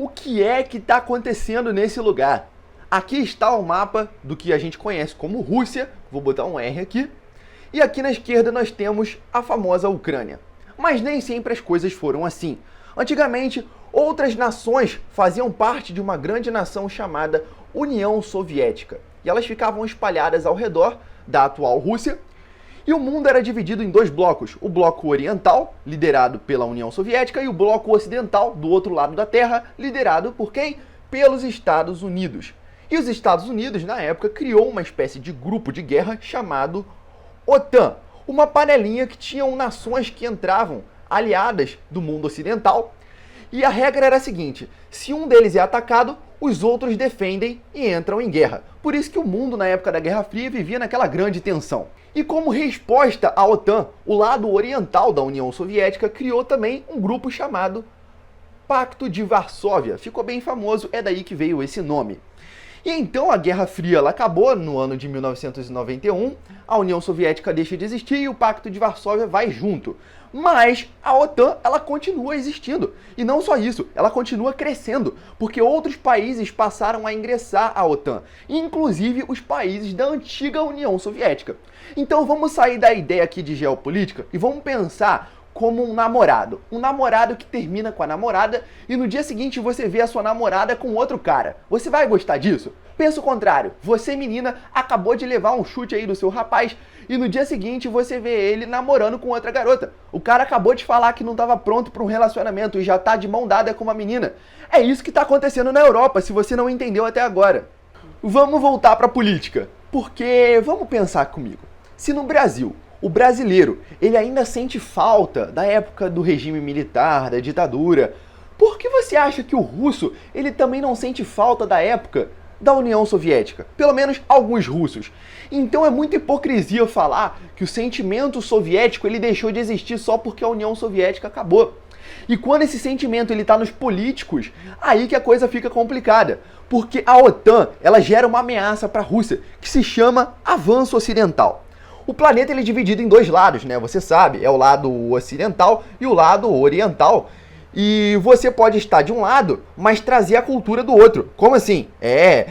o que é que está acontecendo nesse lugar. Aqui está o mapa do que a gente conhece como Rússia, vou botar um R aqui, e aqui na esquerda nós temos a famosa Ucrânia. Mas nem sempre as coisas foram assim. Antigamente, outras nações faziam parte de uma grande nação chamada União Soviética, e elas ficavam espalhadas ao redor da atual Rússia, e o mundo era dividido em dois blocos, o bloco oriental, liderado pela União Soviética, e o bloco ocidental, do outro lado da Terra, liderado por quem? Pelos Estados Unidos. E os Estados Unidos, na época, criou uma espécie de grupo de guerra chamado OTAN, uma panelinha que tinham nações que entravam aliadas do mundo ocidental, e a regra era a seguinte: se um deles é atacado, os outros defendem e entram em guerra. Por isso que o mundo, na época da Guerra Fria, vivia naquela grande tensão. E como resposta à OTAN, o lado oriental da União Soviética criou também um grupo chamado Pacto de Varsóvia. Ficou bem famoso, é daí que veio esse nome. E então a Guerra Fria ela acabou no ano de 1991, a União Soviética deixa de existir e o Pacto de Varsóvia vai junto. Mas a OTAN ela continua existindo. E não só isso, ela continua crescendo, porque outros países passaram a ingressar à OTAN, inclusive os países da antiga União Soviética. Então vamos sair da ideia aqui de geopolítica e vamos pensar como um namorado. Um namorado que termina com a namorada e no dia seguinte você vê a sua namorada com outro cara. Você vai gostar disso? Pensa o contrário. Você, menina, acabou de levar um chute aí do seu rapaz e no dia seguinte você vê ele namorando com outra garota. O cara acabou de falar que não estava pronto para um relacionamento e já está de mão dada com uma menina. É isso que está acontecendo na Europa, se você não entendeu até agora. Vamos voltar para a política, porque vamos pensar comigo. Se no Brasil o brasileiro, ele ainda sente falta da época do regime militar, da ditadura, por que você acha que o russo, ele também não sente falta da época da União Soviética? Pelo menos alguns russos. Então é muita hipocrisia falar que o sentimento soviético, ele deixou de existir só porque a União Soviética acabou. E quando esse sentimento ele está nos políticos, aí que a coisa fica complicada. Porque a OTAN, ela gera uma ameaça para a Rússia, que se chama avanço ocidental. O planeta ele é dividido em dois lados, né? Você sabe, é o lado ocidental e o lado oriental. E você pode estar de um lado, mas trazer a cultura do outro. Como assim?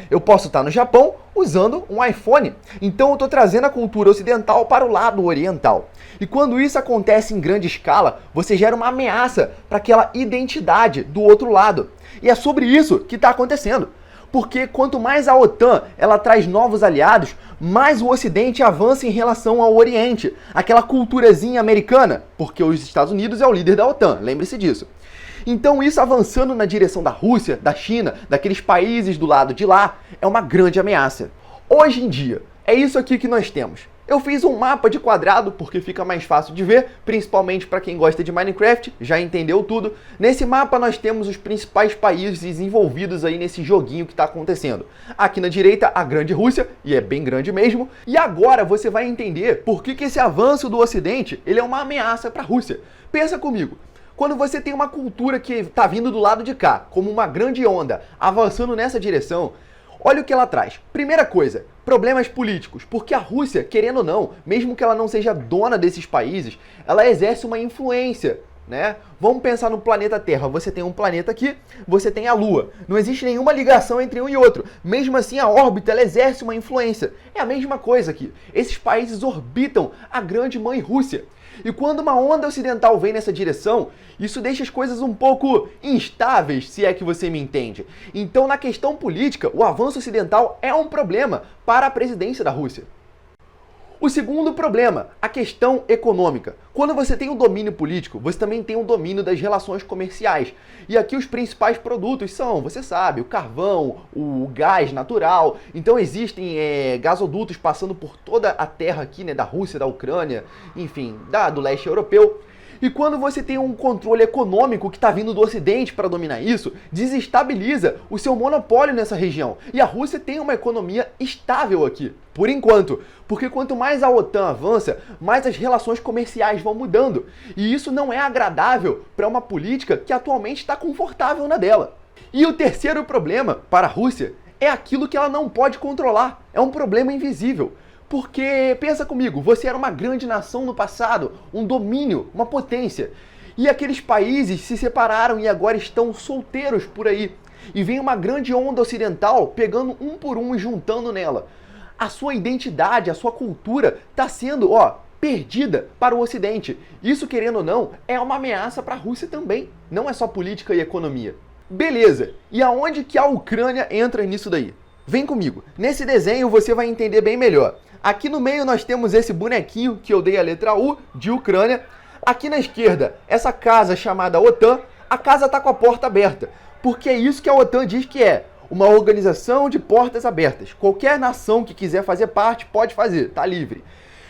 Eu posso estar no Japão usando um iPhone. Então eu estou trazendo a cultura ocidental para o lado oriental. E quando isso acontece em grande escala, você gera uma ameaça para aquela identidade do outro lado. E é sobre isso que está acontecendo. Porque quanto mais a OTAN ela traz novos aliados, mais o Ocidente avança em relação ao Oriente. Aquela culturazinha americana, porque os Estados Unidos é o líder da OTAN, lembre-se disso. Então isso avançando na direção da Rússia, da China, daqueles países do lado de lá, é uma grande ameaça. Hoje em dia, é isso aqui que nós temos. Eu fiz um mapa de quadrado porque fica mais fácil de ver, principalmente para quem gosta de Minecraft, já entendeu tudo. Nesse mapa nós temos os principais países envolvidos aí nesse joguinho que está acontecendo. Aqui na direita, a grande Rússia, e é bem grande mesmo. E agora você vai entender por que esse avanço do Ocidente ele é uma ameaça para a Rússia. Pensa comigo. Quando você tem uma cultura que está vindo do lado de cá, como uma grande onda, avançando nessa direção, olha o que ela traz. Primeira coisa, problemas políticos, porque a Rússia, querendo ou não, mesmo que ela não seja dona desses países, ela exerce uma influência, né? Vamos pensar no planeta Terra. Você tem um planeta aqui, você tem a Lua. Não existe nenhuma ligação entre um e outro. Mesmo assim, a órbita ela exerce uma influência. É a mesma coisa aqui. Esses países orbitam a grande mãe Rússia. E quando uma onda ocidental vem nessa direção, isso deixa as coisas um pouco instáveis, se é que você me entende. Então, na questão política, o avanço ocidental é um problema para a presidência da Rússia. O segundo problema, a questão econômica. Quando você tem um domínio político, você também tem um domínio das relações comerciais. E aqui os principais produtos são, você sabe, o carvão, o gás natural. Então existem gasodutos passando por toda a terra aqui, né, da Rússia, da Ucrânia, enfim, do leste europeu. E quando você tem um controle econômico que está vindo do Ocidente para dominar isso, desestabiliza o seu monopólio nessa região. E a Rússia tem uma economia estável aqui, por enquanto. Porque quanto mais a OTAN avança, mais as relações comerciais vão mudando. E isso não é agradável para uma política que atualmente está confortável na dela. E o terceiro problema para a Rússia é aquilo que ela não pode controlar. É um problema invisível. Porque, pensa comigo, você era uma grande nação no passado, um domínio, uma potência. E aqueles países se separaram e agora estão solteiros por aí. E vem uma grande onda ocidental pegando um por um e juntando nela. A sua identidade, a sua cultura está sendo, perdida para o Ocidente. Isso, querendo ou não, é uma ameaça para a Rússia também. Não é só política e economia. Beleza, e aonde que a Ucrânia entra nisso daí? Vem comigo. Nesse desenho você vai entender bem melhor. Aqui no meio nós temos esse bonequinho que eu dei a letra U, de Ucrânia. Aqui na esquerda, essa casa chamada OTAN. A casa está com a porta aberta, porque é isso que a OTAN diz que é. Uma organização de portas abertas. Qualquer nação que quiser fazer parte pode fazer, tá livre.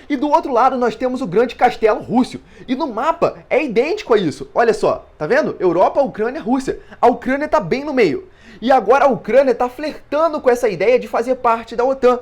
E do outro lado nós temos o grande castelo Rússio. E no mapa é idêntico a isso. Olha só, tá vendo? Europa, Ucrânia, Rússia. A Ucrânia tá bem no meio. E agora a Ucrânia tá flertando com essa ideia de fazer parte da OTAN.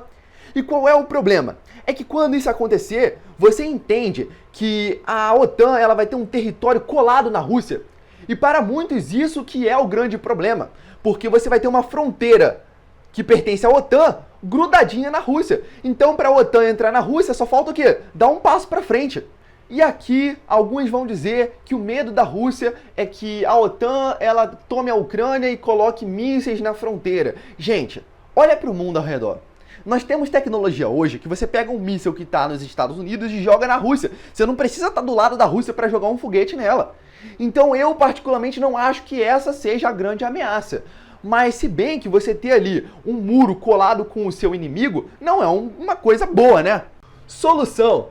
E qual é o problema? É que quando isso acontecer, você entende que a OTAN ela vai ter um território colado na Rússia. E para muitos isso que é o grande problema. Porque você vai ter uma fronteira que pertence à OTAN grudadinha na Rússia. Então, para a OTAN entrar na Rússia, só falta o quê? Dar um passo para frente. E aqui, alguns vão dizer que o medo da Rússia é que a OTAN ela tome a Ucrânia e coloque mísseis na fronteira. Gente, olha para o mundo ao redor. Nós temos tecnologia hoje que você pega um míssil que está nos Estados Unidos e joga na Rússia. Você não precisa estar do lado da Rússia para jogar um foguete nela. Então eu particularmente não acho que essa seja a grande ameaça. Mas se bem que você ter ali um muro colado com o seu inimigo, não é uma coisa boa, né? Solução.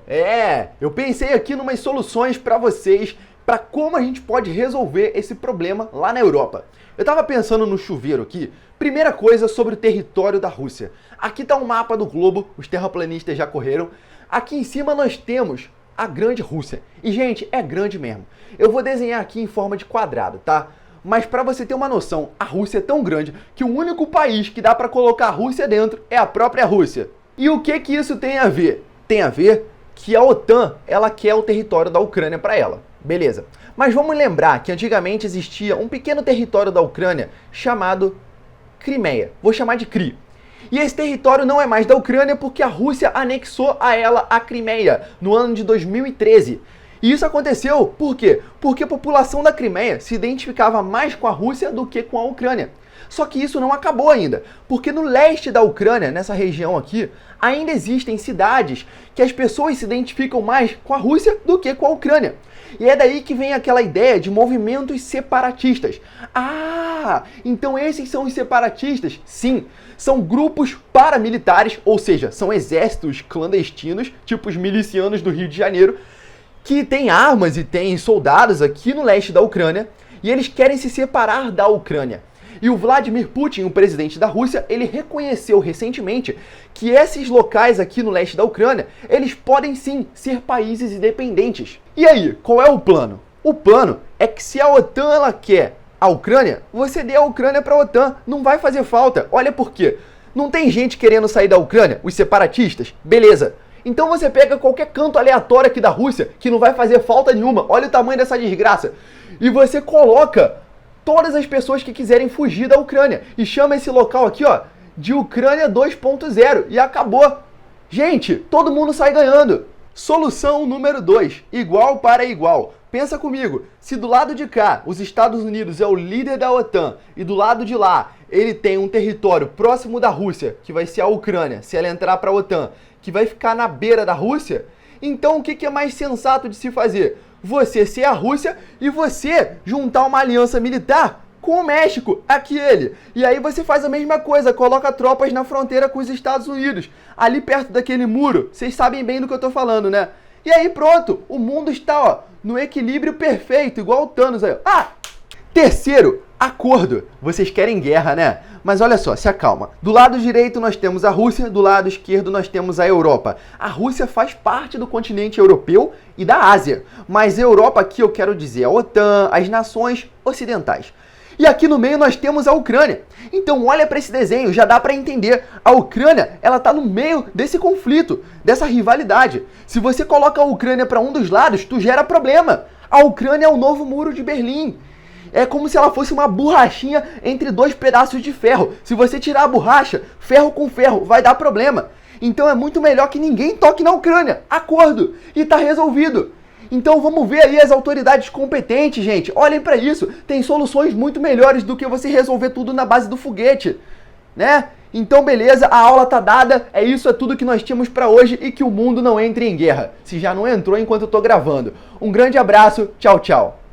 Eu pensei aqui em umas soluções para vocês, para como a gente pode resolver esse problema lá na Europa. Eu estava pensando no chuveiro aqui. Primeira coisa sobre o território da Rússia. Aqui está um mapa do globo, os terraplanistas já correram. Aqui em cima nós temos a grande Rússia. E, gente, é grande mesmo. Eu vou desenhar aqui em forma de quadrado, tá? Mas para você ter uma noção, a Rússia é tão grande que o único país que dá para colocar a Rússia dentro é a própria Rússia. E o que isso tem a ver? Tem a ver que a OTAN, ela quer o território da Ucrânia para ela. Beleza. Mas vamos lembrar que antigamente existia um pequeno território da Ucrânia chamado Crimeia. Vou chamar de Cri. E esse território não é mais da Ucrânia porque a Rússia anexou a ela a Crimeia no ano de 2013. E isso aconteceu por quê? Porque a população da Crimeia se identificava mais com a Rússia do que com a Ucrânia. Só que isso não acabou ainda, porque no leste da Ucrânia, nessa região aqui, ainda existem cidades que as pessoas se identificam mais com a Rússia do que com a Ucrânia. E é daí que vem aquela ideia de movimentos separatistas. Então esses são os separatistas? Sim, são grupos paramilitares, ou seja, são exércitos clandestinos, tipo os milicianos do Rio de Janeiro, que têm armas e têm soldados aqui no leste da Ucrânia, e eles querem se separar da Ucrânia. E o Vladimir Putin, o presidente da Rússia, ele reconheceu recentemente que esses locais aqui no leste da Ucrânia, eles podem sim ser países independentes. E aí, qual é o plano? O plano é que se a OTAN ela quer a Ucrânia, você dê a Ucrânia para a OTAN, não vai fazer falta. Olha por quê. Não tem gente querendo sair da Ucrânia, os separatistas? Beleza. Então você pega qualquer canto aleatório aqui da Rússia, que não vai fazer falta nenhuma, olha o tamanho dessa desgraça, e você coloca todas as pessoas que quiserem fugir da Ucrânia. E chama esse local aqui, de Ucrânia 2.0. E acabou. Gente, todo mundo sai ganhando. Solução número 2. Igual para igual. Pensa comigo. Se do lado de cá, os Estados Unidos é o líder da OTAN, e do lado de lá, ele tem um território próximo da Rússia, que vai ser a Ucrânia, se ela entrar para a OTAN, que vai ficar na beira da Rússia, então o que é mais sensato de se fazer? Você ser a Rússia e você juntar uma aliança militar com o México, aquele. E aí você faz a mesma coisa, coloca tropas na fronteira com os Estados Unidos, ali perto daquele muro. Vocês sabem bem do que eu tô falando, né? E aí pronto, o mundo está no equilíbrio perfeito, igual o Thanos aí. Terceiro, acordo. Vocês querem guerra, né? Mas olha só, se acalma. Do lado direito nós temos a Rússia, do lado esquerdo nós temos a Europa. A Rússia faz parte do continente europeu e da Ásia. Mas a Europa aqui eu quero dizer a OTAN, as nações ocidentais. E aqui no meio nós temos a Ucrânia. Então olha para esse desenho, já dá para entender. A Ucrânia, ela tá no meio desse conflito, dessa rivalidade. Se você coloca a Ucrânia para um dos lados, tu gera problema. A Ucrânia é o novo muro de Berlim. É como se ela fosse uma borrachinha entre dois pedaços de ferro. Se você tirar a borracha, ferro com ferro, vai dar problema. Então é muito melhor que ninguém toque na Ucrânia. Acordo. E tá resolvido. Então vamos ver aí as autoridades competentes, gente. Olhem para isso. Tem soluções muito melhores do que você resolver tudo na base do foguete, né? Então beleza, a aula tá dada. É isso, é tudo que nós tínhamos para hoje e que o mundo não entre em guerra. Se já não entrou enquanto eu tô gravando. Um grande abraço. Tchau, tchau.